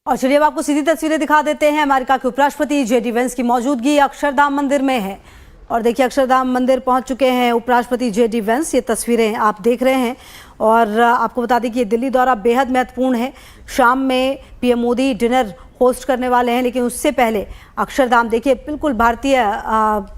और चलिए अब आपको सीधी तस्वीरें दिखा देते हैं। अमेरिका के उपराष्ट्रपति जेडी वेंस की मौजूदगी अक्षरधाम मंदिर में है और देखिए अक्षरधाम मंदिर पहुंच चुके हैं उपराष्ट्रपति जेडी वेंस। ये तस्वीरें आप देख रहे हैं और आपको बता दें कि ये दिल्ली दौरा बेहद महत्वपूर्ण है। शाम में पीएम मोदी डिनर होस्ट करने वाले हैं, लेकिन उससे पहले अक्षरधाम देखिए बिल्कुल भारतीय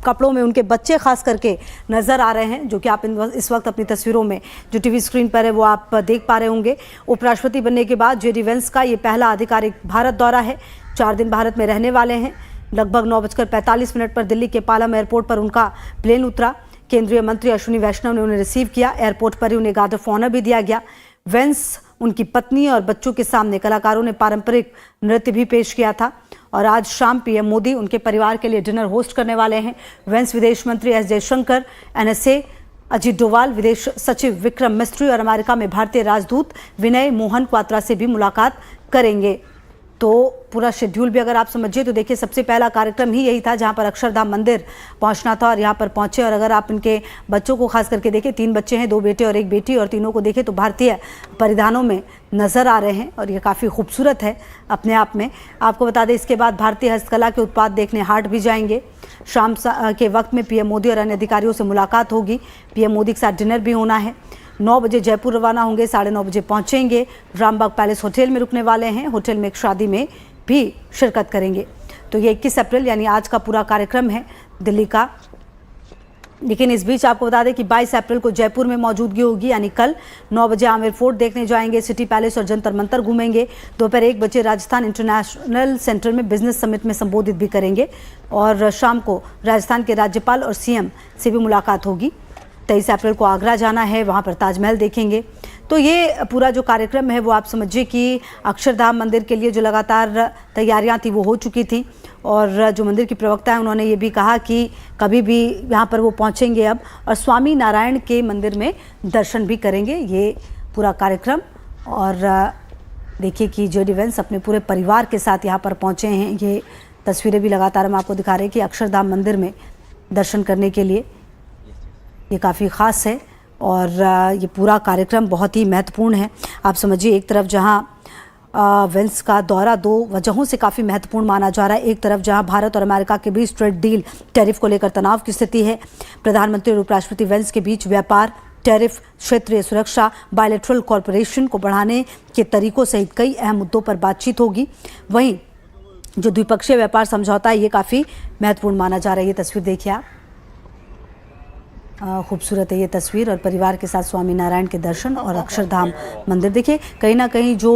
कपड़ों में उनके बच्चे खास करके नज़र आ रहे हैं, जो कि आप इस वक्त अपनी तस्वीरों में जो टीवी स्क्रीन पर है वो आप देख पा रहे होंगे। उपराष्ट्रपति बनने के बाद जेडी वेंस का ये पहला आधिकारिक भारत दौरा है। 4 दिन भारत में रहने वाले हैं। लगभग 9:45 पर दिल्ली के पालम एयरपोर्ट पर उनका प्लेन उतरा। केंद्रीय मंत्री अश्विनी वैष्णव ने उन्हें रिसीव किया। एयरपोर्ट पर ही उन्हें गार्ड ऑफ ऑनर भी दिया गया। वेंस, उनकी पत्नी और बच्चों के सामने कलाकारों ने पारंपरिक नृत्य भी पेश किया था और आज शाम पीएम मोदी उनके परिवार के लिए डिनर होस्ट करने वाले हैं। वेंस विदेश मंत्री एस जयशंकर, एनएसए अजीत डोवाल, विदेश सचिव विक्रम मिस्त्री और अमेरिका में भारतीय राजदूत विनय मोहन क्वात्रा से भी मुलाकात करेंगे। तो पूरा शेड्यूल भी अगर आप समझिए तो देखिए सबसे पहला कार्यक्रम ही यही था जहां पर अक्षरधाम मंदिर पहुंचना था और यहां पर पहुंचे। और अगर आप इनके बच्चों को खास करके देखें, 3 बच्चे हैं, 2 बेटे और 1 बेटी, और तीनों को देखें तो भारतीय परिधानों में नज़र आ रहे हैं और ये काफ़ी खूबसूरत है अपने आप में। आपको बता दें इसके बाद भारतीय हस्तकला के उत्पाद देखने हाट भी जाएंगे। शाम के वक्त में पीएम मोदी और अन्य अधिकारियों से मुलाकात होगी। पीएम मोदी के साथ डिनर भी होना है। 9 बजे जयपुर रवाना होंगे, 9:30 बजे पहुंचेंगे। रामबाग पैलेस होटल में रुकने वाले हैं। होटल में एक शादी में भी शिरकत करेंगे। तो ये 21 अप्रैल यानी आज का पूरा कार्यक्रम है दिल्ली का। लेकिन इस बीच आपको बता दें कि 22 अप्रैल को जयपुर में मौजूदगी होगी, यानी कल 9 बजे आमेर फोर्ट देखने जाएंगे, सिटी पैलेस और जंतर मंतर घूमेंगे। दोपहर 1 बजे राजस्थान इंटरनेशनल सेंटर में बिजनेस समिट में संबोधित भी करेंगे और शाम को राजस्थान के राज्यपाल और सीएम से भी मुलाकात होगी। 23 अप्रैल को आगरा जाना है, वहाँ पर ताजमहल देखेंगे। तो ये पूरा जो कार्यक्रम है वो आप समझिए कि अक्षरधाम मंदिर के लिए जो लगातार तैयारियां थी वो हो चुकी थी। और जो मंदिर की प्रवक्ता है उन्होंने ये भी कहा कि कभी भी यहाँ पर वो पहुँचेंगे अब और स्वामी नारायण के मंदिर में दर्शन भी करेंगे। ये पूरा कार्यक्रम और देखिए कि जेडी वेंस अपने पूरे परिवार के साथ यहाँ पर पहुँचे हैं। ये तस्वीरें भी लगातार हम आपको दिखा रहे हैं कि अक्षरधाम मंदिर में दर्शन करने के लिए ये काफ़ी ख़ास है और ये पूरा कार्यक्रम बहुत ही महत्वपूर्ण है। आप समझिए एक तरफ जहां वेंस का दौरा 2 वजहों से काफ़ी महत्वपूर्ण माना जा रहा है। एक तरफ जहां भारत और अमेरिका के बीच ट्रेड डील टैरिफ को लेकर तनाव की स्थिति है। प्रधानमंत्री और उपराष्ट्रपति वेंस के बीच व्यापार, टैरिफ, क्षेत्रीय सुरक्षा, बायलैटरल कॉर्पोरेशन को बढ़ाने के तरीकों सहित कई अहम मुद्दों पर बातचीत होगी। वहीं जो द्विपक्षीय व्यापार समझौता है ये काफ़ी महत्वपूर्ण माना जा रहा है। ये तस्वीर देखिए आप, खूबसूरत है ये तस्वीर और परिवार के साथ स्वामी नारायण के दर्शन और अक्षरधाम मंदिर। देखिए कहीं ना कहीं जो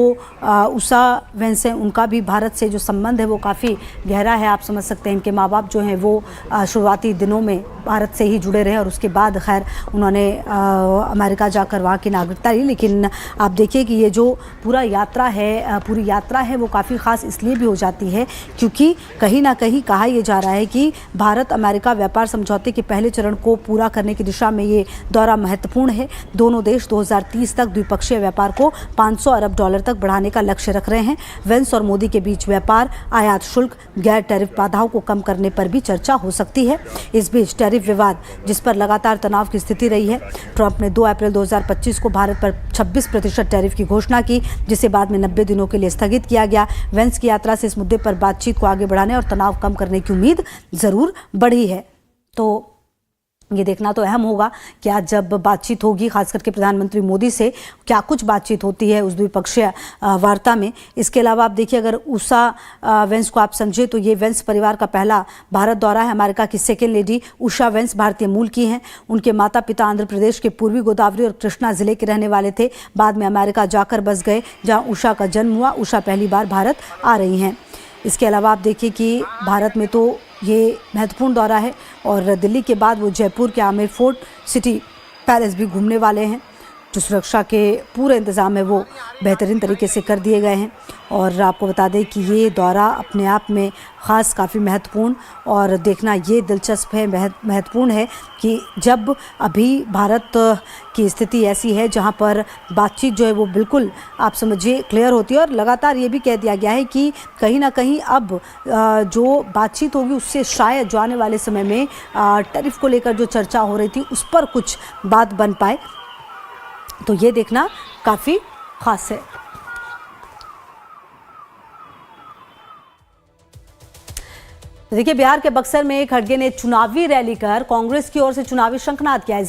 उषा वेंस हैं उनका भी भारत से जो संबंध है वो काफ़ी गहरा है। आप समझ सकते हैं इनके माँ बाप जो हैं वो शुरुआती दिनों में भारत से ही जुड़े रहे और उसके बाद खैर उन्होंने अमेरिका जाकर वहाँ की नागरिकता ली। लेकिन आप देखिए कि ये जो पूरी यात्रा है वो काफ़ी ख़ास इसलिए भी हो जाती है क्योंकि कहीं ना कहीं कहा यह जा रहा है कि भारत अमेरिका व्यापार समझौते के पहले चरण को पूरा करने की दिशा में ये दौरा महत्वपूर्ण है। दोनों देश 2030 तक द्विपक्षीय व्यापार को $500 अरब तक बढ़ाने का लक्ष्य रख रहे हैं। वेंस और मोदी के बीच व्यापार, आयात शुल्क, गैर टैरिफ बाधाओं को कम करने पर भी चर्चा हो सकती है। इस बीच टैरिफ विवाद जिस पर लगातार तनाव की स्थिति रही है। ट्रंप ने 2 अप्रैल 2025 को भारत पर 26% टैरिफ की घोषणा की, जिसे बाद में 90 दिनों के लिए स्थगित किया गया। वेंस की यात्रा से इस मुद्दे पर बातचीत को आगे बढ़ाने और तनाव कम करने की उम्मीद जरूर बढ़ी है। तो ये देखना तो अहम होगा कि आज जब बातचीत होगी खास करके प्रधानमंत्री मोदी से क्या कुछ बातचीत होती है उस द्विपक्षीय वार्ता में। इसके अलावा आप देखिए अगर उषा वेंस को आप समझे तो ये वेंस परिवार का पहला भारत दौरा है। अमेरिका की सेकेंड लेडी उषा वेंस भारतीय मूल की हैं। उनके माता पिता आंध्र प्रदेश के पूर्वी गोदावरी और कृष्णा जिले के रहने वाले थे। बाद में अमेरिका जाकर बस गए जहाँ उषा का जन्म हुआ। उषा पहली बार भारत आ रही हैं। इसके अलावा आप देखिए कि भारत में तो ये महत्वपूर्ण दौरा है और दिल्ली के बाद वो जयपुर के आमेर फोर्ट, सिटी पैलेस भी घूमने वाले हैं। जो सुरक्षा के पूरे इंतज़ाम है वो बेहतरीन तरीके से कर दिए गए हैं। और आपको बता दें कि ये दौरा अपने आप में ख़ास काफ़ी महत्वपूर्ण और देखना ये दिलचस्प है, महत्वपूर्ण है कि जब अभी भारत की स्थिति ऐसी है जहाँ पर बातचीत जो है वो बिल्कुल आप समझिए क्लियर होती है। और लगातार ये भी कह दिया गया है कि कहीं ना कहीं अब जो बातचीत होगी उससे शायद जो आने वाले समय में टैरिफ को लेकर जो चर्चा हो रही थी उस पर कुछ बात बन पाए। तो ये देखना काफ़ी ख़ास है। तो देखिए बिहार के बक्सर में खड़गे ने चुनावी रैली कर कांग्रेस की ओर से चुनावी शंखनाद किया है।